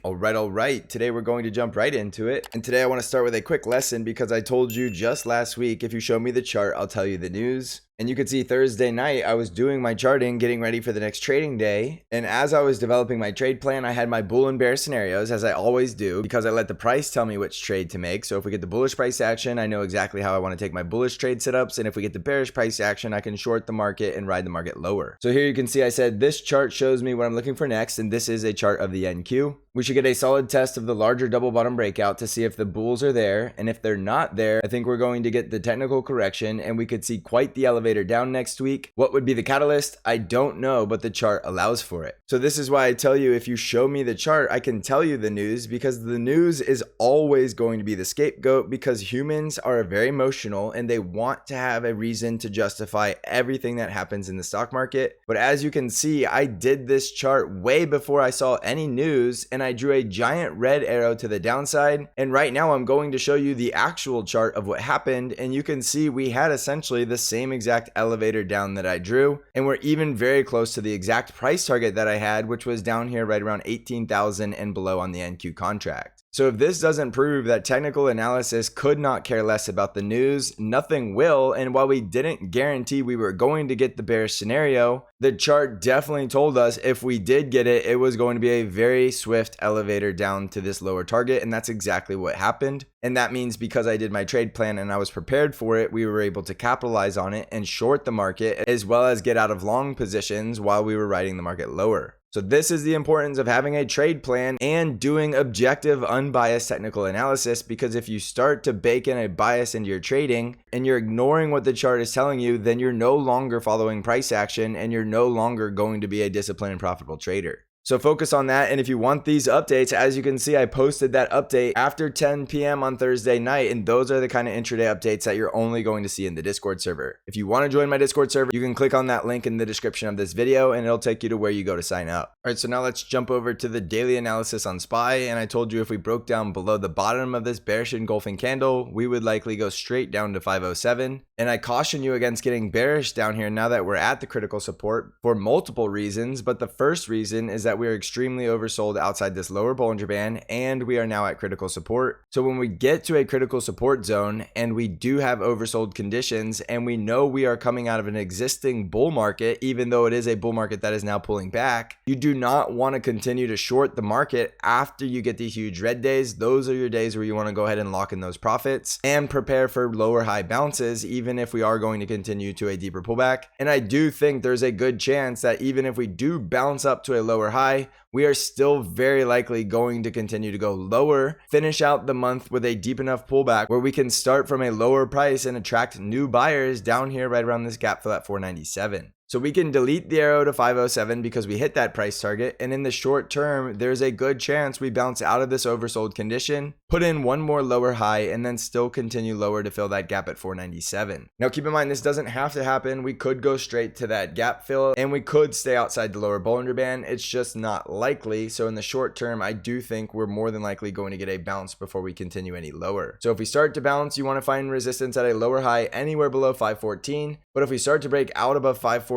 All right. Today we're going to jump right into it. And today I want to start with a quick lesson because I told you just last week, if you show me the chart, I'll tell you the news. And you could see Thursday night, I was doing my charting, getting ready for the next trading day. And as I was developing my trade plan, I had my bull and bear scenarios, as I always do, because I let the price tell me which trade to make. So if we get the bullish price action, I know exactly how I want to take my bullish trade setups. And if we get the bearish price action, I can short the market and ride the market lower. So here you can see I said this chart shows me what I'm looking for next. And this is a chart of the NQ. We should get a solid test of the larger double bottom breakout to see if the bulls are there. And if they're not there, I think we're going to get the technical correction and we could see quite the elevator down next week. What would be the catalyst? I don't know, but the chart allows for it. So this is why I tell you, if you show me the chart, I can tell you the news, because the news is always going to be the scapegoat, because humans are very emotional and they want to have a reason to justify everything that happens in the stock market. But as you can see, I did this chart way before I saw any news, and I drew a giant red arrow to the downside. And right now I'm going to show you the actual chart of what happened, and you can see we had essentially the same exact elevator down that I drew, and we're even very close to the exact price target that I had, which was down here right around 18,000 and below on the NQ contract. So if this doesn't prove that technical analysis could not care less about the news, nothing will. And while we didn't guarantee we were going to get the bearish scenario, the chart definitely told us if we did get it, it was going to be a very swift elevator down to this lower target. And that's exactly what happened. And that means because I did my trade plan and I was prepared for it, we were able to capitalize on it and short the market, as well as get out of long positions while we were riding the market lower. So this is the importance of having a trade plan and doing objective, unbiased technical analysis, because if you start to bake in a bias into your trading and you're ignoring what the chart is telling you, then you're no longer following price action and you're no longer going to be a disciplined and profitable trader. So focus on that. And if you want these updates, as you can see, I posted that update after 10 p.m. on Thursday night. And those are the kind of intraday updates that you're only going to see in the Discord server. If you want to join my Discord server, you can click on that link in the description of this video and it'll take you to where you go to sign up. All right, so now let's jump over to the daily analysis on SPY. And I told you if we broke down below the bottom of this bearish engulfing candle, we would likely go straight down to 507. And I caution you against getting bearish down here now that we're at the critical support for multiple reasons. But the first reason is that we are extremely oversold outside this lower Bollinger Band, and we are now at critical support. So when we get to a critical support zone and we do have oversold conditions, and we know we are coming out of an existing bull market, even though it is a bull market that is now pulling back, you do not want to continue to short the market after you get the huge red days. Those are your days where you want to go ahead and lock in those profits and prepare for lower high bounces, even if we are going to continue to a deeper pullback. And I do think there's a good chance that even if we do bounce up to a lower high, we are still very likely going to continue to go lower, finish out the month with a deep enough pullback where we can start from a lower price and attract new buyers down here right around this gap fill at 497. So we can delete the arrow to 507 because we hit that price target. And in the short term, there's a good chance we bounce out of this oversold condition, put in one more lower high, and then still continue lower to fill that gap at 497. Now keep in mind, this doesn't have to happen. We could go straight to that gap fill and we could stay outside the lower Bollinger Band. It's just not likely. So in the short term, I do think we're more than likely going to get a bounce before we continue any lower. So if we start to bounce, you want to find resistance at a lower high anywhere below 514. But if we start to break out above 514,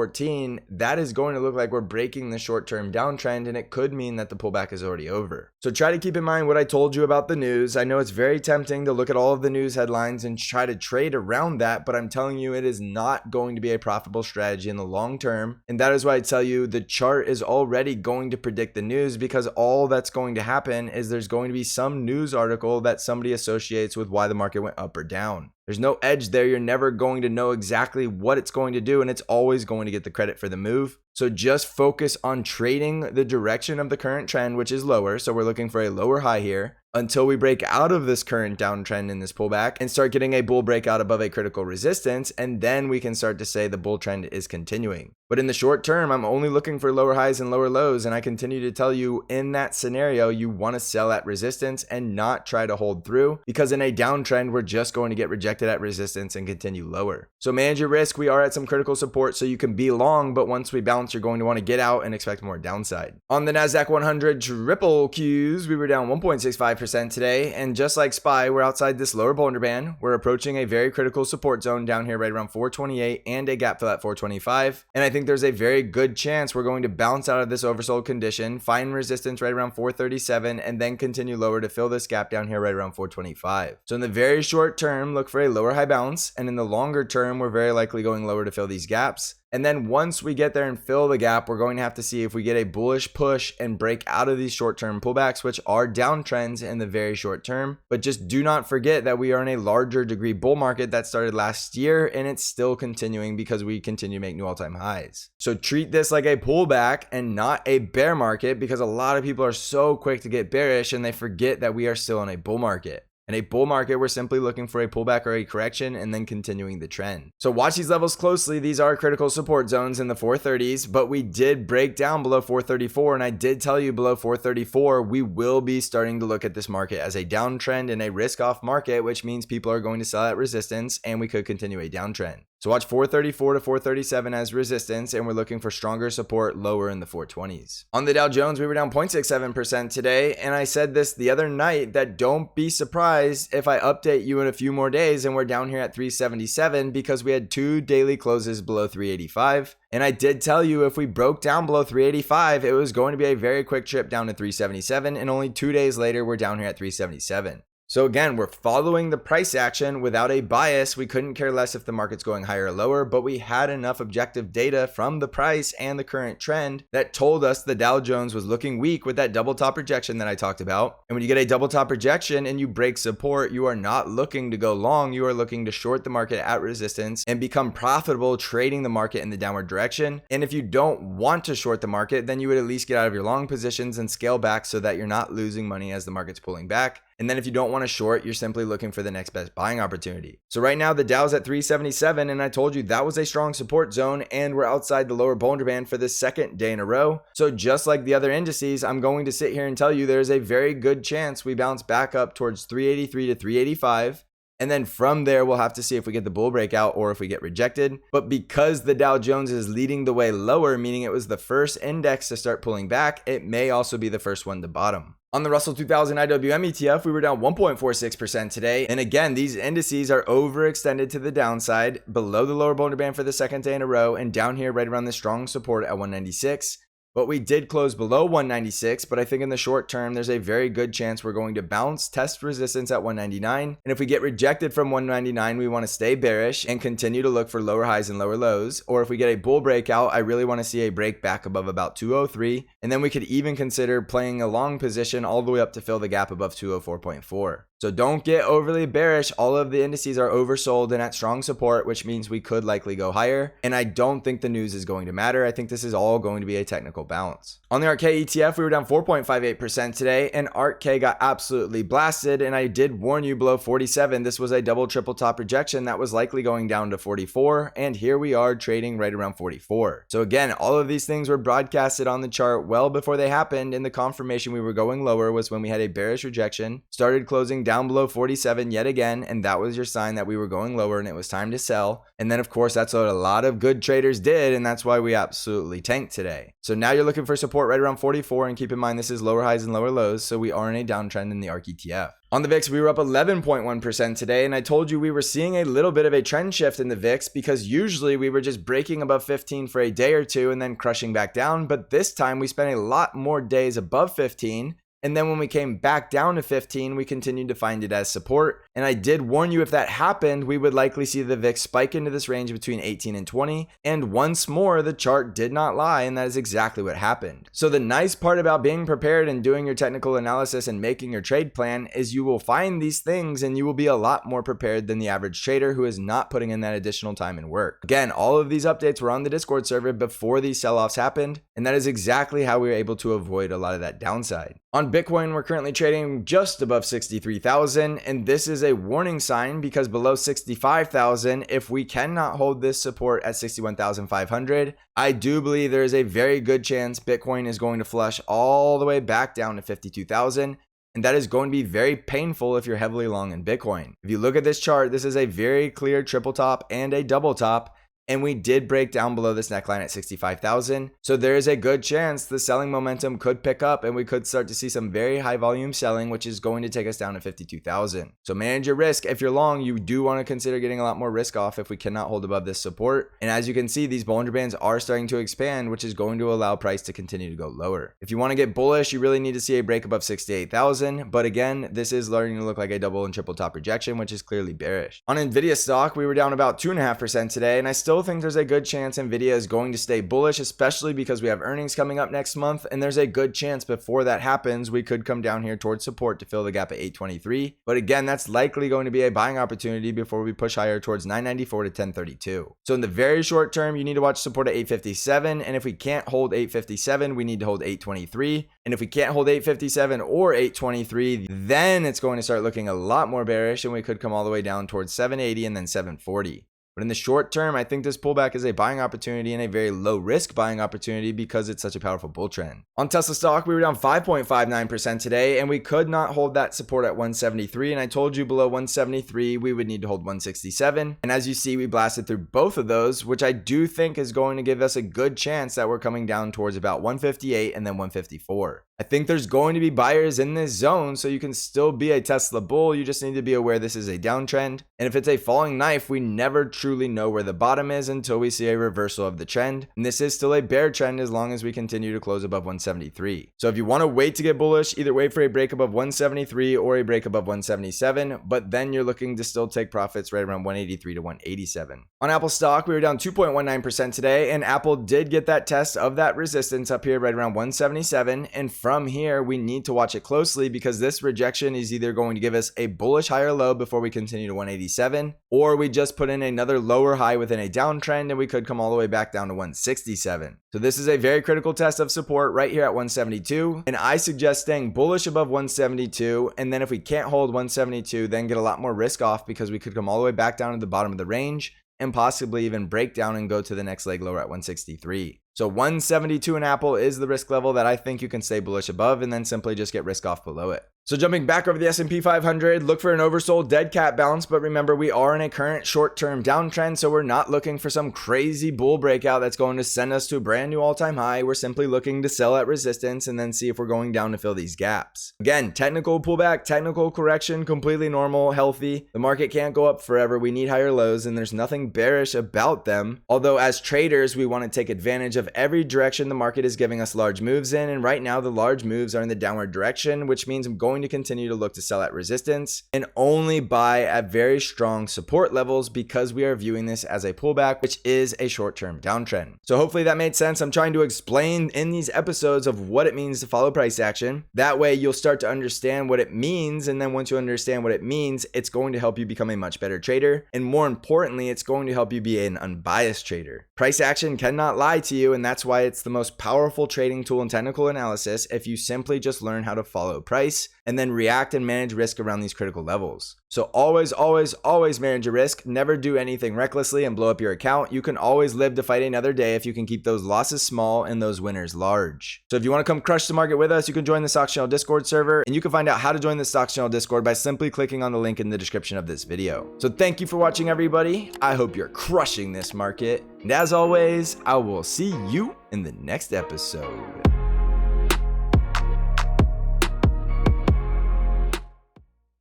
that is going to look like we're breaking the short-term downtrend, and it could mean that the pullback is already over. So try to keep in mind what I told you about the news. I know it's very tempting to look at all of the news headlines and try to trade around that, but I'm telling you, it is not going to be a profitable strategy in the long term. And that is why I tell you the chart is already going to predict the news, because all that's going to happen is there's going to be some news article that somebody associates with why the market went up or down. There's no edge there. You're never going to know exactly what it's going to do, and it's always going to get the credit for the move. So just focus on trading the direction of the current trend, which is lower. So we're looking for a lower high here until we break out of this current downtrend in this pullback and start getting a bull breakout above a critical resistance. And then we can start to say the bull trend is continuing. But in the short term, I'm only looking for lower highs and lower lows. And I continue to tell you, in that scenario, you want to sell at resistance and not try to hold through, because in a downtrend, we're just going to get rejected at resistance and continue lower. So manage your risk. We are at some critical support, so you can be long, but once we bounce bounce, you're going to want to get out and expect more downside. On the NASDAQ 100 triple Qs, we were down 1.65% today. And just like SPY, we're outside this lower Bollinger Band. We're approaching a very critical support zone down here right around 428 and a gap fill at 425. And I think there's a very good chance we're going to bounce out of this oversold condition, find resistance right around 437, and then continue lower to fill this gap down here right around 425. So in the very short term, look for a lower high bounce. And in the longer term, we're very likely going lower to fill these gaps. And then once we get there and fill the gap, we're going to have to see if we get a bullish push and break out of these short-term pullbacks, which are downtrends in the very short term. But just do not forget that we are in a larger degree bull market that started last year, and it's still continuing because we continue to make new all-time highs. So treat this like a pullback and not a bear market, because a lot of people are so quick to get bearish and they forget that we are still in a bull market. In a bull market, we're simply looking for a pullback or a correction and then continuing the trend. So watch these levels closely. These are critical support zones in the 430s, but we did break down below 434. And I did tell you below 434, we will be starting to look at this market as a downtrend and a risk off market, which means people are going to sell at resistance and we could continue a downtrend. So watch 434 to 437 as resistance, and we're looking for stronger support lower in the 420s. On the Dow Jones, we were down 0.67% today, and I said this the other night that don't be surprised if I update you in a few more days and we're down here at 377 because we had 2 daily closes below 385. And I did tell you if we broke down below 385, it was going to be a very quick trip down to 377, and only 2 days later, we're down here at 377. So again, we're following the price action without a bias. We couldn't care less if the market's going higher or lower, but we had enough objective data from the price and the current trend that told us the Dow Jones was looking weak with that double top rejection that I talked about. And when you get a double top rejection and you break support, you are not looking to go long. You are looking to short the market at resistance and become profitable trading the market in the downward direction. And if you don't want to short the market, then you would at least get out of your long positions and scale back so that you're not losing money as the market's pulling back. And then if you don't want to short, you're simply looking for the next best buying opportunity. So right now the Dow's at 377, and I told you that was a strong support zone, and we're outside the lower Bollinger Band for the second day in a row. So just like the other indices, I'm going to sit here and tell you there's a very good chance we bounce back up towards 383 to 385. And then from there, we'll have to see if we get the bull breakout or if we get rejected. But because the Dow Jones is leading the way lower, meaning it was the first index to start pulling back, it may also be the first one to bottom. On the Russell 2000 IWM ETF, we were down 1.46% today. And again, these indices are overextended to the downside, below the lower Bollinger Band for the second day in a row, and down here right around the strong support at 196. But we did close below 196, but I think in the short term, there's a very good chance we're going to bounce, test resistance at 199. And if we get rejected from 199, we want to stay bearish and continue to look for lower highs and lower lows. Or if we get a bull breakout, I really want to see a break back above about 203. And then we could even consider playing a long position all the way up to fill the gap above 204.4. So don't get overly bearish. All of the indices are oversold and at strong support, which means we could likely go higher. And I don't think the news is going to matter. I think this is all going to be a technical bounce. On the ARKK ETF, we were down 4.58% today, and ARKK got absolutely blasted. And I did warn you below 47, this was a double triple top rejection that was likely going down to 44. And here we are trading right around 44. So again, all of these things were broadcasted on the chart well before they happened. And the confirmation we were going lower was when we had a bearish rejection, started closing down below 47 yet again, and that was your sign that we were going lower and it was time to sell. And then of course that's what a lot of good traders did, and that's why we absolutely tanked today. So now you're looking for support right around 44, and keep in mind this is lower highs and lower lows, so we are in a downtrend in the ARK ETF. On the VIX, we were up 11.1% today, and I told you we were seeing a little bit of a trend shift in the VIX because usually we were just breaking above 15 for a day or two and then crushing back down, but this time we spent a lot more days above 15. And then when we came back down to 15, we continued to find it as support. And I did warn you if that happened, we would likely see the VIX spike into this range between 18 and 20. And once more, the chart did not lie, and that is exactly what happened. So the nice part about being prepared and doing your technical analysis and making your trade plan is you will find these things and you will be a lot more prepared than the average trader who is not putting in that additional time and work. Again, all of these updates were on the Discord server before these sell-offs happened, and that is exactly how we were able to avoid a lot of that downside. On Bitcoin, we're currently trading just above 63,000, and this is a warning sign because below 65,000, if we cannot hold this support at 61,500, I do believe there is a very good chance Bitcoin is going to flush all the way back down to 52,000. And that is going to be very painful if you're heavily long in Bitcoin. If you look at this chart, this is a very clear triple top and a double top. and we did break down below this neckline at 65,000. So there is a good chance the selling momentum could pick up and we could start to see some very high volume selling, which is going to take us down to 52,000. So manage your risk. If you're long, you do want to consider getting a lot more risk off if we cannot hold above this support. And as you can see, these Bollinger Bands are starting to expand, which is going to allow price to continue to go lower. If you want to get bullish, you really need to see a break above 68,000. But again, this is starting to look like a double and triple top rejection, which is clearly bearish. On Nvidia stock, we were down about 2.5% today, and I still think there's a good chance Nvidia is going to stay bullish, especially because we have earnings coming up next month, and there's a good chance before that happens, we could come down here towards support to fill the gap at 823. But again, that's likely going to be a buying opportunity before we push higher towards 994 to 1032. So in the very short term, you need to watch support at 857, and if we can't hold 857, we need to hold 823. And if we can't hold 857 or 823, then it's going to start looking a lot more bearish, and we could come all the way down towards 780 and then 740. But in the short term, I think this pullback is a buying opportunity and a very low risk buying opportunity because it's such a powerful bull trend. On Tesla stock, we were down 5.59% today, and we could not hold that support at 173. And I told you below 173, we would need to hold 167. And as you see, we blasted through both of those, which I do think is going to give us a good chance that we're coming down towards about 158 and then 154. I think there's going to be buyers in this zone, so you can still be a Tesla bull. You just need to be aware this is a downtrend. And if it's a falling knife, we never truly know where the bottom is until we see a reversal of the trend. And this is still a bear trend as long as we continue to close above 173. So if you want to wait to get bullish, either wait for a break above 173 or a break above 177, but then you're looking to still take profits right around 183 to 187. On Apple stock, we were down 2.19% today, and Apple did get that test of that resistance up here right around 177. And from here, we need to watch it closely because this rejection is either going to give us a bullish higher low before we continue to 187, or we just put in another lower high within a downtrend and we could come all the way back down to 167. So this is a very critical test of support right here at 172, and I suggest staying bullish above 172, and then if we can't hold 172, then get a lot more risk off because we could come all the way back down to the bottom of the range and possibly even break down and go to the next leg lower at 163. So 172 in Apple is the risk level that I think you can stay bullish above, and then simply just get risk off below it. So jumping back over the S&P 500, look for an oversold dead cat bounce, but remember we are in a current short-term downtrend, so we're not looking for some crazy bull breakout that's going to send us to a brand new all-time high. We're simply looking to sell at resistance and then see if we're going down to fill these gaps. Again, technical pullback, technical correction, completely normal, healthy. The market can't go up forever. We need higher lows, and there's nothing bearish about them. Although as traders, we want to take advantage of every direction the market is giving us large moves in, and right now the large moves are in the downward direction, which means I'm going to continue to look to sell at resistance and only buy at very strong support levels because we are viewing this as a pullback, which is a short-term downtrend. So hopefully that made sense. I'm trying to explain in these episodes of what it means to follow price action. That way you'll start to understand what it means, and then once you understand what it means, it's going to help you become a much better trader, and more importantly, it's going to help you be an unbiased trader. Price action cannot lie to you, and that's why it's the most powerful trading tool in technical analysis if you simply just learn how to follow price and then react and manage risk around these critical levels. So always, always, always manage your risk. Never do anything recklessly and blow up your account. You can always live to fight another day if you can keep those losses small and those winners large. So if you want to come crush the market with us, you can join the Stock Channel Discord server, and you can find out how to join the Stock Channel Discord by simply clicking on the link in the description of this video. So thank you for watching, everybody. I hope you're crushing this market. And as always, I will see you in the next episode.